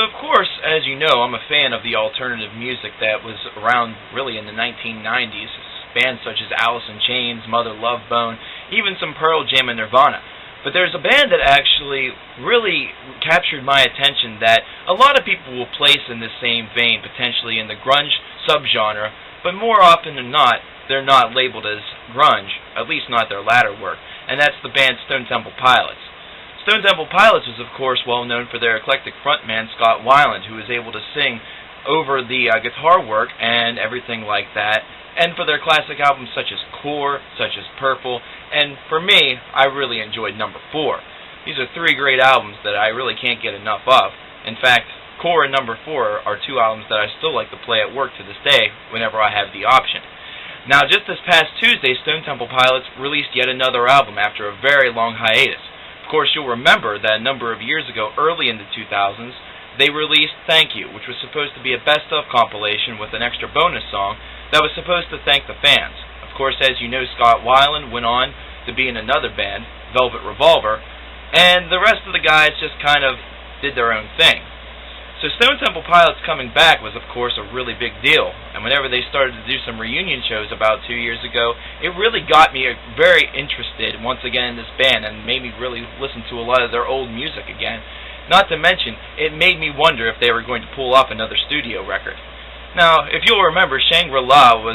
So of course, as you know, I'm a fan of the alternative music that was around really in the 1990s. Bands such as Alice in Chains, Mother Love Bone, even some Pearl Jam and Nirvana. But there's a band that actually really captured my attention that a lot of people will place in the same vein, potentially in the grunge subgenre, but more often than not, they're not labeled as grunge, at least not their latter work, and that's the band Stone Temple Pilots. Stone Temple Pilots was, of course, well known for their eclectic frontman, Scott Weiland, who was able to sing over the guitar work and everything like that, and for their classic albums such as Core, such as Purple, and for me, I really enjoyed Number 4. These are 3 great albums that I really can't get enough of. In fact, Core and Number 4 are 2 albums that I still like to play at work to this day whenever I have the option. Now, just this past Tuesday, Stone Temple Pilots released yet another album after a very long hiatus. Of course, you'll remember that a number of years ago, early in the 2000s, they released Thank You, which was supposed to be a best-of compilation with an extra bonus song that was supposed to thank the fans. Of course, as you know, Scott Weiland went on to be in another band, Velvet Revolver, and the rest of the guys just kind of did their own thing. So Stone Temple Pilots coming back was, of course, a really big deal, and whenever they started to do some reunion shows about 2 years ago, it really got me very interested once again in this band and made me really listen to a lot of their old music again. Not to mention, it made me wonder if they were going to pull off another studio record. Now, if you'll remember, Shangra-La-De-Da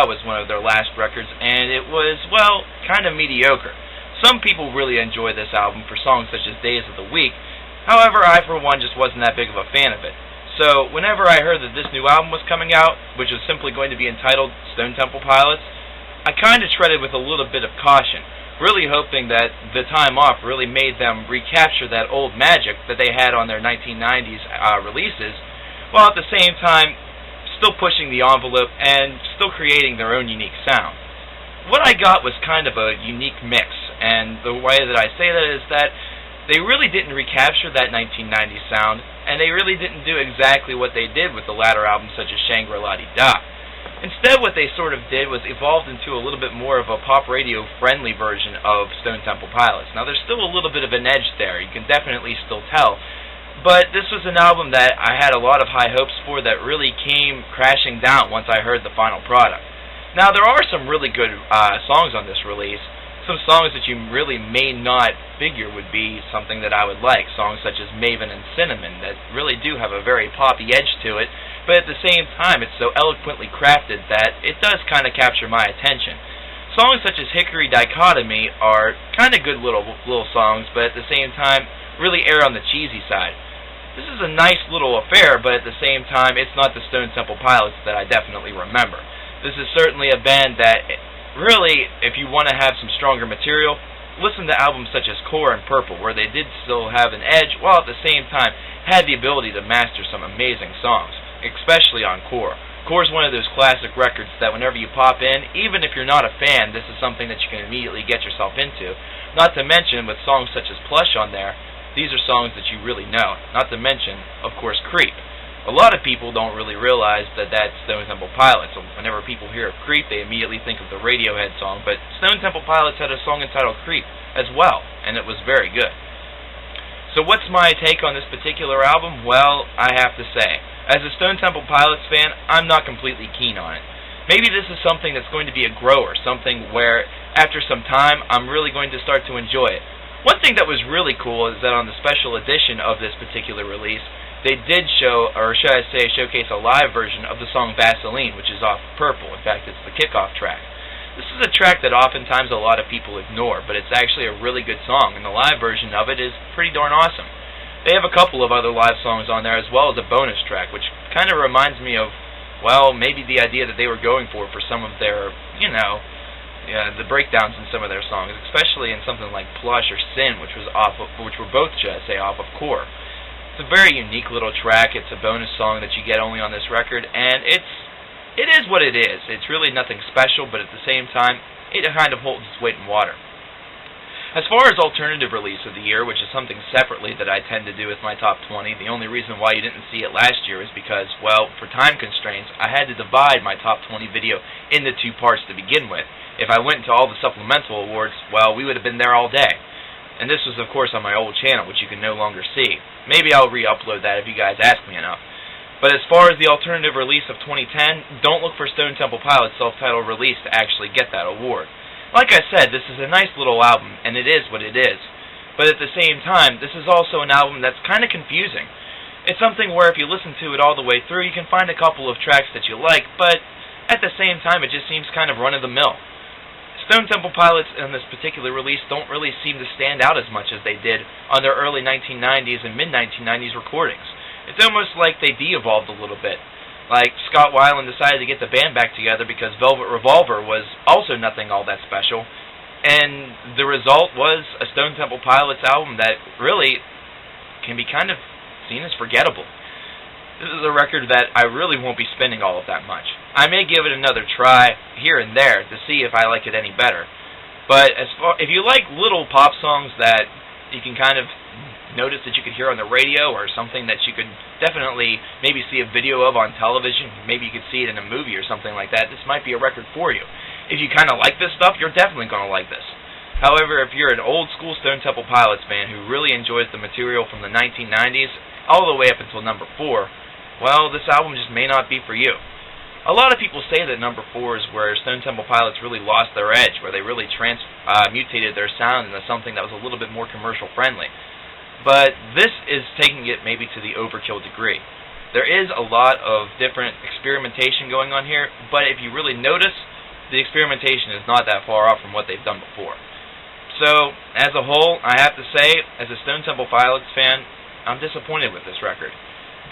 was one of their last records, and it was, well, kind of mediocre. Some people really enjoy this album for songs such as Days of the Week. However, I, for one, just wasn't that big of a fan of it. So, whenever I heard that this new album was coming out, which was simply going to be entitled Stone Temple Pilots, I kind of treaded with a little bit of caution, really hoping that the time off really made them recapture that old magic that they had on their 1990s releases, while at the same time still pushing the envelope and still creating their own unique sound. What I got was kind of a unique mix, and the way that I say that is that they really didn't recapture that 1990s sound, and they really didn't do exactly what they did with the latter albums such as Shangra-La-De-Da. Instead, what they sort of did was evolved into a little bit more of a pop radio friendly version of Stone Temple Pilots. Now, there's still a little bit of an edge there, you can definitely still tell, but this was an album that I had a lot of high hopes for that really came crashing down once I heard the final product. Now, there are some really good songs on this release, some songs that you really may not figure would be something that I would like, songs such as Maven and Cinnamon that really do have a very poppy edge to it, but at the same time it's so eloquently crafted that it does kind of capture my attention. Songs such as Hickory Dichotomy are kind of good little songs, but at the same time really err on the cheesy side. This is a nice little affair, but at the same time, it's not the Stone Temple Pilots that I definitely remember. This is certainly a band that, really, if you want to have some stronger material, listen to albums such as Core and Purple, where they did still have an edge, while at the same time had the ability to master some amazing songs, especially on Core. Core is one of those classic records that whenever you pop in, even if you're not a fan, this is something that you can immediately get yourself into. Not to mention, with songs such as Plush on there, these are songs that you really know, not to mention, of course, Creep. A lot of people don't really realize that that's Stone Temple Pilots. Whenever people hear of Creep, they immediately think of the Radiohead song, but Stone Temple Pilots had a song entitled Creep as well, and it was very good. So what's my take on this particular album? Well, I have to say, as a Stone Temple Pilots fan, I'm not completely keen on it. Maybe this is something that's going to be a grower, something where, after some time, I'm really going to start to enjoy it. One thing that was really cool is that on the special edition of this particular release, they did show, or should I say, showcase a live version of the song Vaseline, which is off Purple. In fact, it's the kickoff track. This is a track that oftentimes a lot of people ignore, but it's actually a really good song, and the live version of it is pretty darn awesome. They have a couple of other live songs on there, as well as a bonus track, which kind of reminds me of, well, maybe the idea that they were going for some of their, the breakdowns in some of their songs, especially in something like Plush or Sin, which were both, should I say, off of Core. It's a very unique little track. It's a bonus song that you get only on this record, and it is what it is. It's really nothing special, but at the same time, it kind of holds its weight in water. As far as alternative release of the year, which is something separately that I tend to do with my top 20, the only reason why you didn't see it last year is because, well, for time constraints, I had to divide my top 20 video into 2 parts to begin with. If I went into all the supplemental awards, well, we would have been there all day. And this was, of course, on my old channel, which you can no longer see. Maybe I'll re-upload that if you guys ask me enough. But as far as the alternative release of 2010, don't look for Stone Temple Pilots' self-titled release to actually get that award. Like I said, this is a nice little album, and it is what it is. But at the same time, this is also an album that's kind of confusing. It's something where if you listen to it all the way through, you can find a couple of tracks that you like, but at the same time, it just seems kind of run-of-the-mill. Stone Temple Pilots in this particular release don't really seem to stand out as much as they did on their early 1990s and mid-1990s recordings. It's almost like they de-evolved a little bit. Like, Scott Weiland decided to get the band back together because Velvet Revolver was also nothing all that special, and the result was a Stone Temple Pilots album that really can be kind of seen as forgettable. This is a record that I really won't be spending all of that much. I may give it another try here and there to see if I like it any better. But if you like little pop songs that you can kind of notice that you could hear on the radio, or something that you could definitely maybe see a video of on television, maybe you could see it in a movie or something like that, this might be a record for you. If you kind of like this stuff, you're definitely going to like this. However, if you're an old school Stone Temple Pilots fan who really enjoys the material from the 1990s all the way up until number 4, well, this album just may not be for you. A lot of people say that number 4 is where Stone Temple Pilots really lost their edge, where they really mutated their sound into something that was a little bit more commercial friendly. But this is taking it maybe to the overkill degree. There is a lot of different experimentation going on here, but if you really notice, the experimentation is not that far off from what they've done before. So, as a whole, I have to say, as a Stone Temple Pilots fan, I'm disappointed with this record.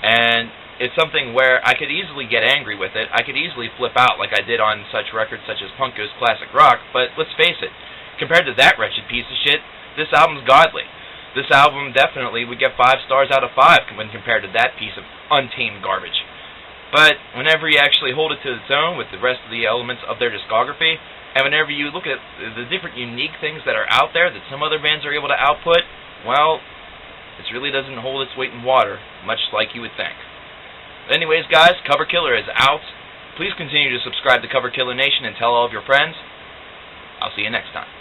And it's something where I could easily get angry with it. I could easily flip out like I did on such records such as Punk Goes Classic Rock, but let's face it, compared to that wretched piece of shit, this album's godly. This album definitely would get 5 stars out of 5 when compared to that piece of untamed garbage. But whenever you actually hold it to its own with the rest of the elements of their discography, and whenever you look at the different unique things that are out there that some other bands are able to output, well, this really doesn't hold its weight in water, much like you would think. But anyways, guys, Cover Killer is out. Please continue to subscribe to Cover Killer Nation and tell all of your friends. I'll see you next time.